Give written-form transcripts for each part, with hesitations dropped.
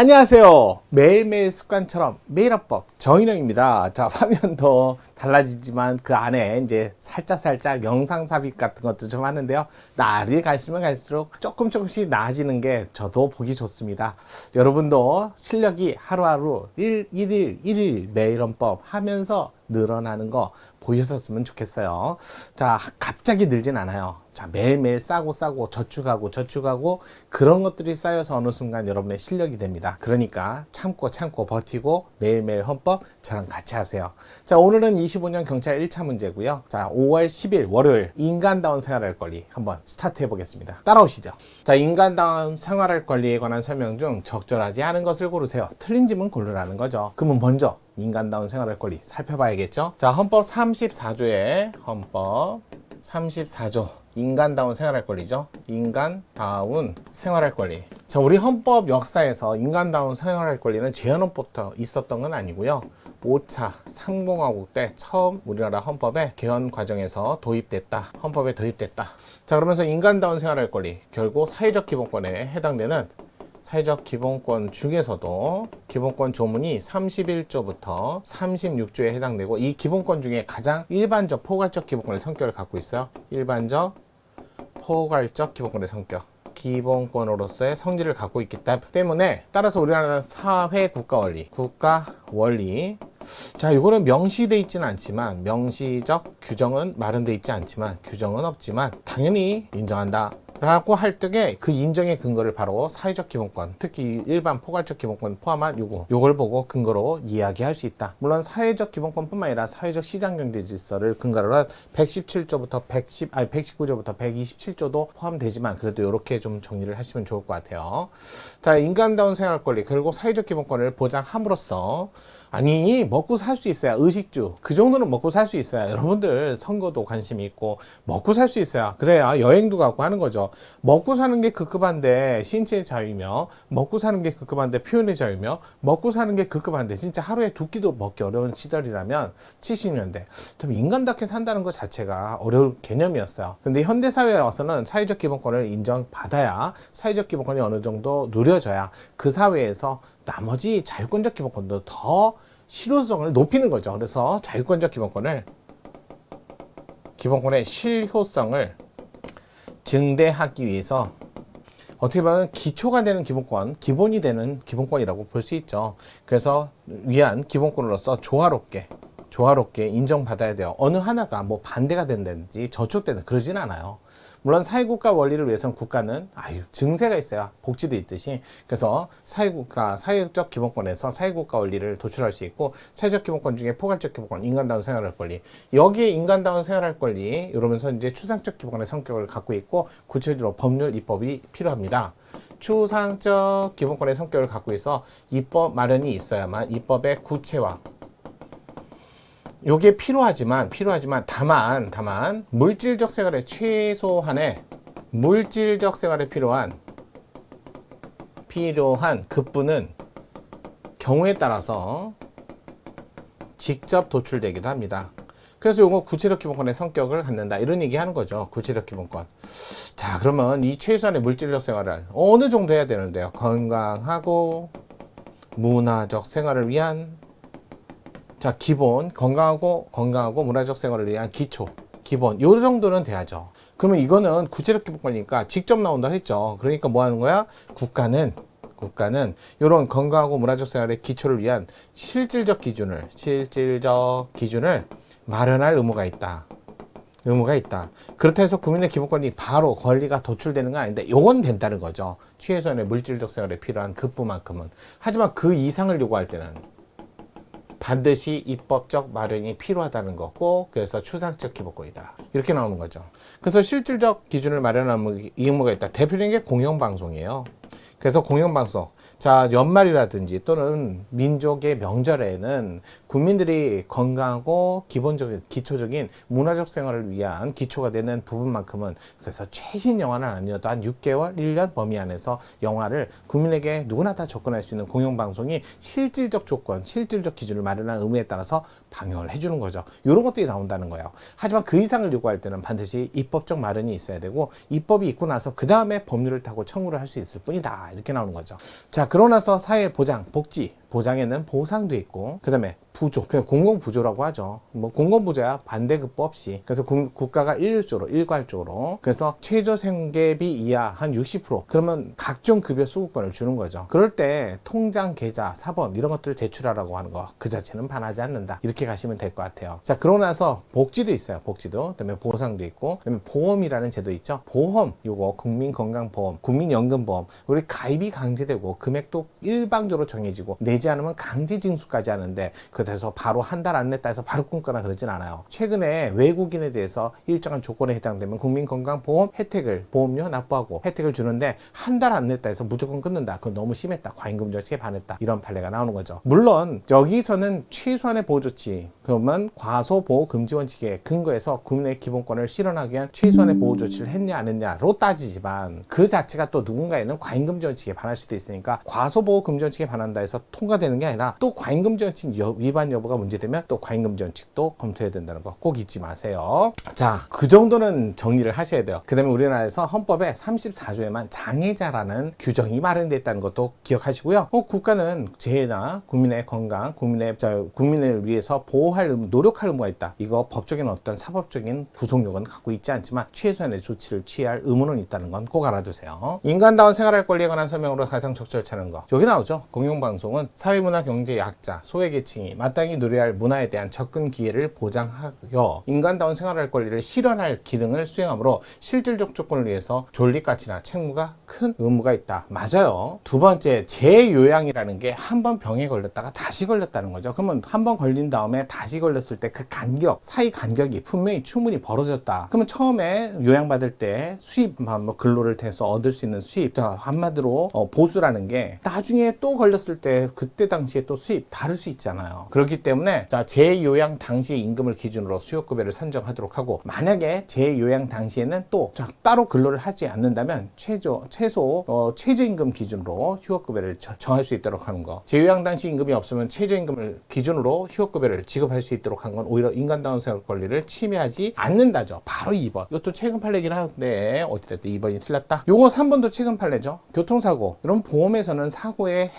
안녕하세요. 매일매일 습관처럼 매일화법 정인영입니다. 자, 화면도 달라지지만 그 안에 이제 살짝 영상 삽입 같은 것도 좀 하는데요. 날이 갈수록 갈수록 조금씩 나아지는 게 저도 보기 좋습니다. 여러분도 실력이 하루하루 1일 매일화법 하면서 늘어나는 거 보셨으면 좋겠어요. 자, 갑자기 늘진 않아요. 자, 매일매일 싸고 저축하고 그런 것들이 쌓여서 어느 순간 여러분의 실력이 됩니다. 그러니까 참고 버티고 매일매일 헌법 저랑 같이 하세요. 자, 오늘은 25년 경찰 1차 문제고요. 자, 5월 10일 월요일 인간다운 생활할 권리 한번 스타트 해보겠습니다. 따라오시죠. 자, 인간다운 생활할 권리에 관한 설명 중 적절하지 않은 것을 고르세요. 틀린 질문 고르라는 거죠. 그러면 먼저 인간다운 생활할 권리 살펴봐야겠죠. 자, 헌법 34조에 헌법 34조 인간다운 생활할 권리죠. 인간다운 생활할 권리. 자, 우리 헌법 역사에서 인간다운 생활할 권리는 제헌헌법부터 있었던 건 아니고요. 5차 상봉하국 때 처음 우리나라 헌법의 개헌 과정에서 도입됐다. 헌법에 도입됐다. 자, 그러면서 인간다운 생활할 권리, 결국 사회적 기본권에 해당되는 사회적 기본권 중에서도 기본권 조문이 31조부터 36조에 해당되고, 이 기본권 중에 가장 일반적 포괄적 기본권의 성격을 갖고 있어요. 일반적 포괄적 기본권의 성격, 기본권으로서의 성질을 갖고 있기 때문에, 따라서 우리나라 사회 국가 원리, 자, 이거는 명시되어 있지는 않지만, 명시적 규정은 마련되어 있지 않지만, 규정은 없지만 당연히 인정한다 라고 할 때에 그 인정의 근거를 바로 사회적 기본권, 특히 일반 포괄적 기본권 포함한 요걸 보고 근거로 이야기할 수 있다. 물론 사회적 기본권뿐만 아니라 사회적 시장경제 질서를 근거로 한 119조부터 127조도 포함되지만, 그래도 이렇게 좀 정리를 하시면 좋을 것 같아요. 자, 인간다운 생활 권리, 결국 사회적 기본권을 보장함으로써, 아니, 먹고 살 수 있어야, 의식주 그 정도는 먹고 살 수 있어야, 여러분들 선거도 관심이 있고 먹고 살 수 있어야, 그래야 여행도 가고 하는 거죠. 먹고 사는 게 급급한데 신체의 자유며, 먹고 사는 게 급급한데 표현의 자유며, 먹고 사는 게 급급한데 진짜 하루에 두 끼도 먹기 어려운 시절이라면 70년대 좀 인간답게 산다는 것 자체가 어려운 개념이었어요. 근데 현대사회에 와서는 사회적 기본권을 인정받아야, 사회적 기본권이 어느 정도 누려져야 그 사회에서 나머지 자유권적 기본권도 더 실효성을 높이는 거죠. 그래서 자유권적 기본권의 실효성을 증대하기 위해서 어떻게 보면 기초가 되는 기본권, 기본이 되는 기본권이라고 볼 수 있죠. 그래서 위한 기본권으로서 조화롭게 인정받아야 돼요. 어느 하나가 뭐 반대가 된다든지 저촉되는, 그러진 않아요. 물론 사회국가 원리를 위해서는 국가는 증세가 있어야 복지도 있듯이, 그래서 사회적 기본권에서 사회국가 원리를 도출할 수 있고, 사회적 기본권 중에 포괄적 기본권, 인간다운 생활할 권리, 여기에 인간다운 생활할 권리 이러면서 이제 추상적 기본권의 성격을 갖고 있고, 구체적으로 법률 입법이 필요합니다. 추상적 기본권의 성격을 갖고 있어 입법 마련이 있어야만 입법의 구체화, 요게 필요하지만 다만 물질적 생활에 최소한의 물질적 생활에 필요한 급부는 경우에 따라서 직접 도출되기도 합니다. 그래서 요거 구체적 기본권의 성격을 갖는다, 이런 얘기 하는 거죠. 구체적 기본권. 자, 그러면 이 최소한의 물질적 생활을 어느 정도 해야 되는데요? 건강하고 문화적 생활을 위한, 자, 기본, 건강하고 문화적 생활을 위한 기본, 요 정도는 돼야죠. 그러면 이거는 구체적 기본권이니까 직접 나온다 했죠. 그러니까 뭐 하는 거야? 국가는 이런 건강하고 문화적 생활의 기초를 위한 실질적 기준을 마련할 의무가 있다. 그렇다 해서 국민의 기본권이 바로 권리가 도출되는 건 아닌데, 요건 된다는 거죠. 최소한의 물질적 생활에 필요한 급부만큼은. 하지만 그 이상을 요구할 때는 반드시 입법적 마련이 필요하다는 거고, 그래서 추상적 기본권이다, 이렇게 나오는 거죠. 그래서 실질적 기준을 마련하는 의무가 있다. 대표적인 게 공영방송이에요. 그래서 공영방송, 자, 연말이라든지 또는 민족의 명절에는 국민들이 건강하고 기초적인 문화적 생활을 위한 기초가 되는 부분만큼은, 그래서 최신 영화는 아니어도 한 6개월, 1년 범위 안에서 영화를 국민에게 누구나 다 접근할 수 있는 공영방송이 실질적 조건, 실질적 기준을 마련한 의무에 따라서 방영을 해주는 거죠. 이런 것들이 나온다는 거예요. 하지만 그 이상을 요구할 때는 반드시 입법적 마련이 있어야 되고, 입법이 있고 나서 그 다음에 법률을 타고 청구를 할 수 있을 뿐이다, 된다 이렇게 나오는 거죠. 자, 그러고 나서 사회보장, 복지 보장에는 보상도 있고, 그 다음에 부조, 그냥 공공부조라고 하죠. 뭐 공공부조야 반대급부 없이. 그래서 국가가 일괄적으로 그래서 최저생계비 이하 한 60%, 그러면 각종 급여 수급권을 주는 거죠. 그럴 때 통장, 계좌, 사본 이런 것들을 제출하라고 하는 거 그 자체는 반하지 않는다 이렇게 가시면 될 것 같아요. 자, 그러고 나서 복지도 있어요. 복지도, 그다음에 보상도 있고, 그다음에 보험이라는 제도 있죠. 보험, 요거 국민건강보험, 국민연금보험, 우리 가입이 강제되고 금액도 일방적으로 정해지고 내지 않으면 강제징수까지 하는데, 그래서 바로 한 달 안 냈다 해서 바로 끊거나 그러진 않아요. 최근에 외국인에 대해서 일정한 조건에 해당되면 국민건강보험 혜택을, 보험료 납부하고 혜택을 주는데 한 달 안 냈다 해서 무조건 끊는다. 그건 너무 심했다. 과잉금리 정책에 반했다. 이런 판례가 나오는 거죠. 물론 여기서는 최소한의 보호조치, 그러면 과소보호금지 원칙에 근거해서 국민의 기본권을 실현하기 위한 최소한의 보호조치를 했냐 안 했냐로 따지지만, 그 자체가 또 누군가에는 과잉금지 원칙에 반할 수도 있으니까 과소보호금지 원칙에 반한다 해서 통과되는 게 아니라, 또 과잉금지 원칙 위반 여부가 문제되면 또 과잉금지 원칙도 검토해야 된다는 거 꼭 잊지 마세요. 자, 그 정도는 정리를 하셔야 돼요. 그 다음에 우리나라에서 헌법에 34조에만 장애자라는 규정이 마련되어 있다는 것도 기억하시고요. 국가는 재해나 국민의 건강, 국민을 위해서 보호할 노력할 의무가 있다. 이거 법적인 어떤 사법적인 구속력은 갖고 있지 않지만 최소한의 조치를 취할 의무는 있다는 건 꼭 알아두세요. 인간다운 생활할 권리에 관한 설명으로 가장 적절치 않은 거 여기 나오죠. 공영방송은 사회문화 경제 약자, 소외계층이 마땅히 누려야 할 문화에 대한 접근 기회를 보장하여 인간다운 생활할 권리를 실현할 기능을 수행하므로 실질적 조건을 위해서 존립가치나 책무가 큰 의무가 있다. 맞아요. 두 번째, 재요양이라는 게 한 번 병에 걸렸다가 다시 걸렸다는 거죠. 그러면 한 번 걸린 다음에 다시 걸렸을 때 그 간격, 사이 간격이 분명히 충분히 벌어졌다. 그러면 처음에 요양받을 때 수입, 뭐 근로를 통해서 얻을 수 있는 수입, 한마디로 보수라는 게 나중에 또 걸렸을 때 그때 당시에 또 수입 다를 수 있잖아요. 그렇기 때문에 자, 재요양 당시의 임금을 기준으로 수요급여를 산정하도록 하고, 만약에 재요양 당시에는 또 따로 근로를 하지 않는다면 최저임금 기준으로 휴업급여를 정할 수 있도록 하는 거. 재요양 당시 임금이 없으면 최저임금을 기준으로 휴업급여를 지급할 수 있도록 한 건 오히려 인간다운 생활 권리를 침해하지 않는다죠. 바로 2번. 이것도 최근 판례긴 하는데 어찌됐든 2번이 틀렸다. 요거 3번도 최근 판례죠. 교통사고. 이런 보험에서는 사고의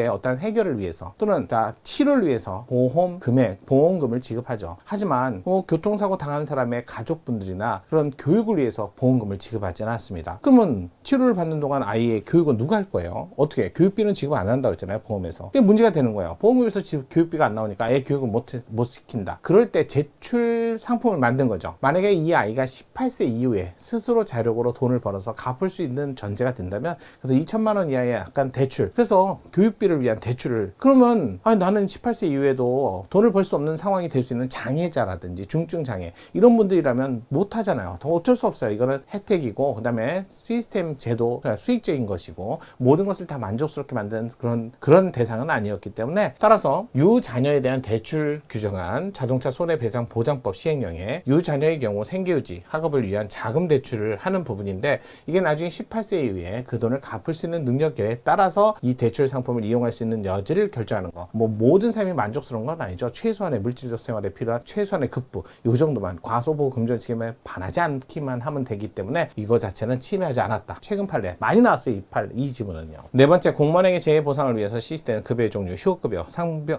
어떤 해결을 위해서 또는 치료를 위해서 보험 금액, 보험금을 지급하죠. 하지만 교통사고 당한 사람의 가족분들이나 그런 교육을 위해서 보험금을 지급하지 않았습니다. 그러면 치료를 받는 동안 아이의 교육은 누가 할 거예요? 어떻게? 교육비는 지급 안 한다고 했잖아요. 보험에서. 그게 문제가 되는 거예요. 보험금에서 교육비가 안 나오니까 아예 교육을 못 시킨다. 그럴 때 제출 상품을 만든 거죠. 만약에 이 아이가 18세 이후에 스스로 자력으로 돈을 벌어서 갚을 수 있는 전제가 된다면, 그래서 2천만 원 이하의 약간 대출, 그래서 교육비를 위한 대출을, 그러면 나는 18세 이후에도 돈을 벌 수 없는 상황이 될 수 있는 장애자라든지 중증 장애 이런 분들이라면 못 하잖아요. 더 어쩔 수 없어요. 이거는 혜택이고, 그 다음에 시스템 제도, 수익적인 것이고, 모든 것을 다 만족스럽게 만든 그런 대상은 아니었기 때문에, 따라서 유자녀에 대한 대출 규정한 자동차 손해배상 보장법 시행령에 유자녀의 경우 생계유지, 학업을 위한 자금 대출을 하는 부분인데, 이게 나중에 18세 이후에 그 돈을 갚을 수 있는 능력에 따라서 이 대출 상품을 이용할 수 있는 여지를 결정하는 거. 뭐 모든 삶이 만족스러운 건 아니죠. 최소한의 물질적 생활에 필요한 최소한의 급부, 이 정도만 과소보호 금전책임에 반하지 않기만 하면 되기 때문에 이거 자체는 침해하지 않았다. 최근 판례 많이 나왔어요. 이 지문은요. 네 번째, 공무원에게 재해 보상을 위해서 실시되는 급여의 종류, 휴업급여,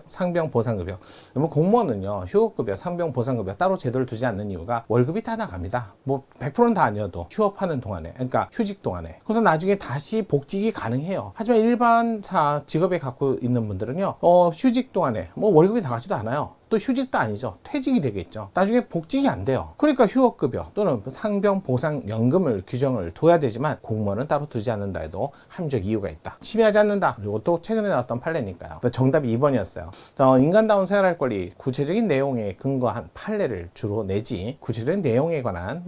상병 보상급여. 그러면 공무원은요, 휴업급여, 상병 보상급여 따로 제도를 두지 않는 이유가 월급이 다 나갑니다. 뭐 100%는 다 아니어도 휴업하는 동안에, 그러니까 휴직 동안에. 그래서 나중에 다시 복직이 가능해요. 하지만 일반 직업에 갖고 있는 분들은요, 휴직 동안에 뭐 월급이 나가지도 않아요. 또 휴직도 아니죠. 퇴직이 되겠죠. 나중에 복직이 안 돼요. 그러니까 휴업급여 또는 상병보상연금을 규정을 둬야 되지만 공무원은 따로 두지 않는다 해도 합리적 이유가 있다. 침해하지 않는다. 이것도 최근에 나왔던 판례니까요. 정답이 2번이었어요. 인간다운 생활할 권리, 구체적인 내용에 근거한 판례를 주로 내지, 구체적인 내용에 관한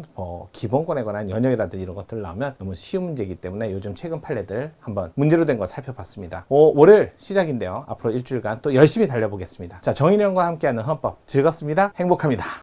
기본권에 관한 연역이라든지 이런 것들 나오면 너무 쉬운 문제이기 때문에 요즘 최근 판례들 한번 문제로 된 거 살펴봤습니다. 월요일 시작인데요. 앞으로 일주일간 또 열심히 달려보겠습니다. 자, 정인영과 함께하는 헌법 즐겁습니다. 행복합니다.